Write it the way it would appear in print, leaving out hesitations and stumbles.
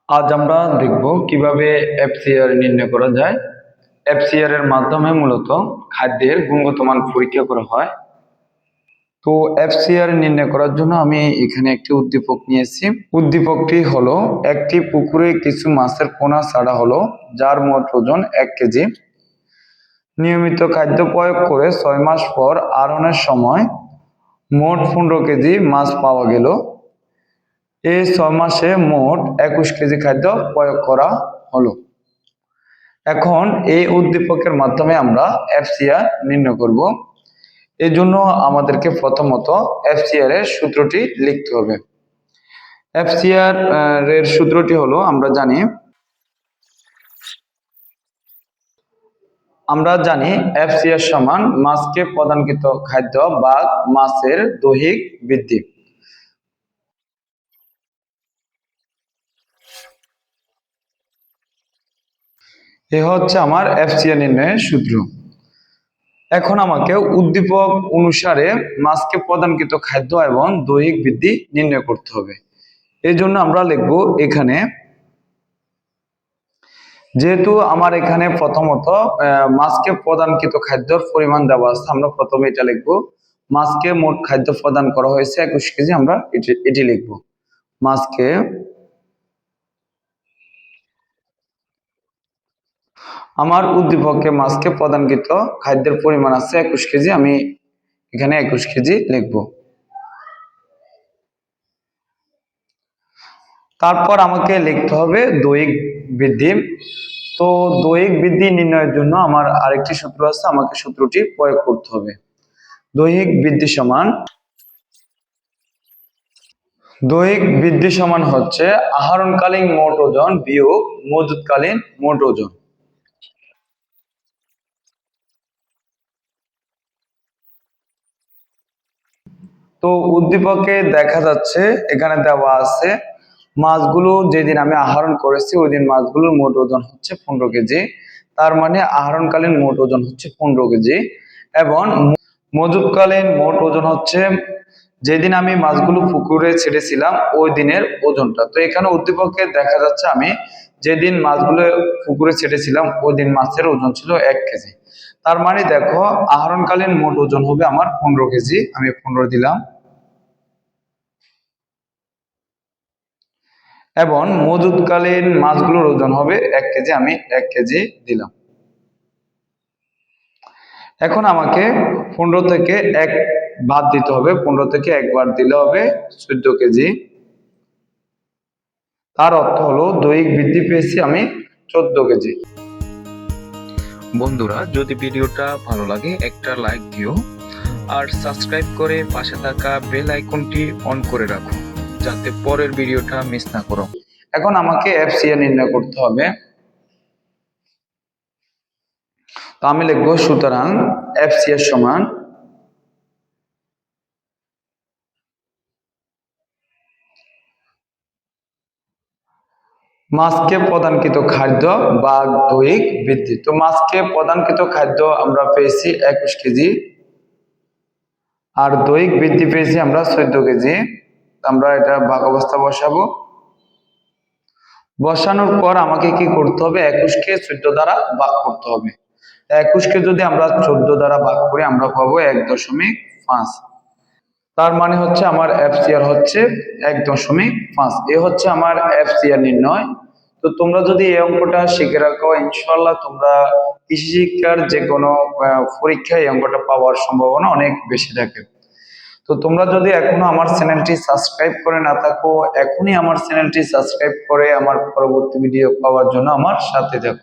আজ আমরা দেখব কিভাবে এফসিআর নির্ণয় করা যায়। এফসিআর এর মাধ্যমে মূলত খাদ্যের গুণগত মান পরীক্ষা করা হয়। তো এফসিআর নির্ণয় করার জন্য আমি এখানে একটি উদ্দীপক নিয়েছি। উদ্দীপকটি হলো একটি পুকুরে কিছু মাছের পোনা ছাড়া হলো, যার মোট ওজন 1 কেজি। নিয়মিত খাদ্য প্রয়োগ করে 6 মাস পর আহরণের সময় মোট 15 কেজি মাছ পাওয়া গেল। এই 6 মাসে মোট 21 কেজি খাদ্য প্রয়োগ করা হলো। এখন এই উদ্দীপকের মাধ্যমে আমরা এফসিআর নির্ণয় করব। এই জন্য আমাদেরকে প্রথমত এফসিআর এর সূত্রটি লিখতে হবে। এফসিআর এর সূত্রটি হলো, আমরা জানি এফসিআর সমান মাছকে প্রদানকৃত খাদ্য বা মাছের দৈহিক বৃদ্ধি। এ হচ্ছে আমার এফসিআর নির্ণয়ের সূত্র। এখন আমাকে উদ্দীপক অনুসারে মাছকে প্রদানকৃত খাদ্য এবং দৈহিক বৃদ্ধি নির্ণয় করতে হবে। এই জন্য আমরা লিখব এখানে, যেহেতু আমার এখানে প্রথমত মাছকে প্রদানকৃত খাদ্যের পরিমাণ দেওয়া আছে, আমরা প্রথমে এটা লিখব। মাছকে মোট খাদ্য প্রদান করা হয়েছে 21 কেজি, আমরা এটি লিখব। মাছকে আমার উদ্দীপকে মাছকে প্রদানকৃত খাদ্যের পরিমাণ আছে 21 কেজি, আমি এখানে 21 কেজি লিখব। তারপর আমাকে লিখতে হবে দৈহিক বৃদ্ধি। তো দৈহিক বৃদ্ধি নির্ণয়ের জন্য আমার আরেকটি সূত্র আছে, আমাকে সূত্রটি প্রয়োগ করতে হবে। দৈহিক বৃদ্ধি সমান হচ্ছে আহরণকালীন মোট ওজন বিয়োগ মজুতকালীন মোট ওজন। তো উদ্দীপকে দেখা যাচ্ছে এখানে দেওয়া আছে মাছগুলো যেদিন আমি আহরণ করেছি ওই দিন মাছগুলোর মোট ওজন হচ্ছে 15 কেজি। তার মানে আহরণকালীন মোট ওজন হচ্ছে 15 কেজি এবং মজুতকালীন মোট ওজন হচ্ছে যেদিন আমি মাছগুলো পুকুরে ছেড়েছিলাম ওই দিনের ওজনটা। তো এখানে উদ্দীপকে দেখা যাচ্ছে আমি যেদিন মাছগুলো পুকুরে ছেড়েছিলাম ওই দিন মাছের ওজন ছিল 1 কেজি। তার মানে দেখো আহরণকালীন মোট ওজন হবে আমার 15 কেজি, আমি 15 দিলাম। এবং মজুতকালীন মাছগুলোর ওজন হবে 1 কেজি, আমি 1 কেজি দিলাম। এখন আমাকে 15 থেকে 1 বাদ দিতে হবে, 15 থেকে 1 বাদ দিলে হবে 14 কেজি। তার অর্থ হলো দৈহিক বৃদ্ধি পেয়েছি আমি 14 কেজি। বন্ধুরা, যদি ভিডিওটা ভালো লাগে একটা লাইক দিও আর সাবস্ক্রাইব করে পাশে থাকা বেল আইকনটি অন করে রাখো যাতে পরের ভিডিওটা মিস না করো। এখন আমাকে এফসিআর নির্ণয় করতে হবে। তো আমি লিখব সুতরাং এফসিআর সমান মাছকে প্রদানকৃত খাদ্য বা দৈহিক বৃদ্ধি। তো মাছকে প্রদানকৃত খাদ্য আমরা পেয়েছি 21 কেজি আর দৈহিক বৃদ্ধি পেয়েছি আমরা 14 কেজি। আমরা এটা ভাগ অবস্থা বসাবো। বসানোর পর আমাকে কি করতে হবে, 21 কে 14 দ্বারা ভাগ করতে হবে। 21 কে যদি আমরা 14 দ্বারা ভাগ করি আমরা পাবো 1.5। তার মানে হচ্ছে আমার এফসিআর হচ্ছে 1.5। এ হচ্ছে আমার এফসিআর নির্ণয়। তো তোমরা যদি এই অঙ্কটা শিখে রাখো ইনশাআল্লাহ তোমরা কৃষি শিক্ষার যে কোনো পরীক্ষায় এই অঙ্কটা পাওয়ার সম্ভাবনা অনেক বেশি থাকে। তো তোমরা যদি এখনো আমার চ্যানেলটি সাবস্ক্রাইব করে না থাকো, এখনই আমার চ্যানেলটি সাবস্ক্রাইব করে আমার পরবর্তী ভিডিও পাওয়ার জন্য আমার সাথে থাকো।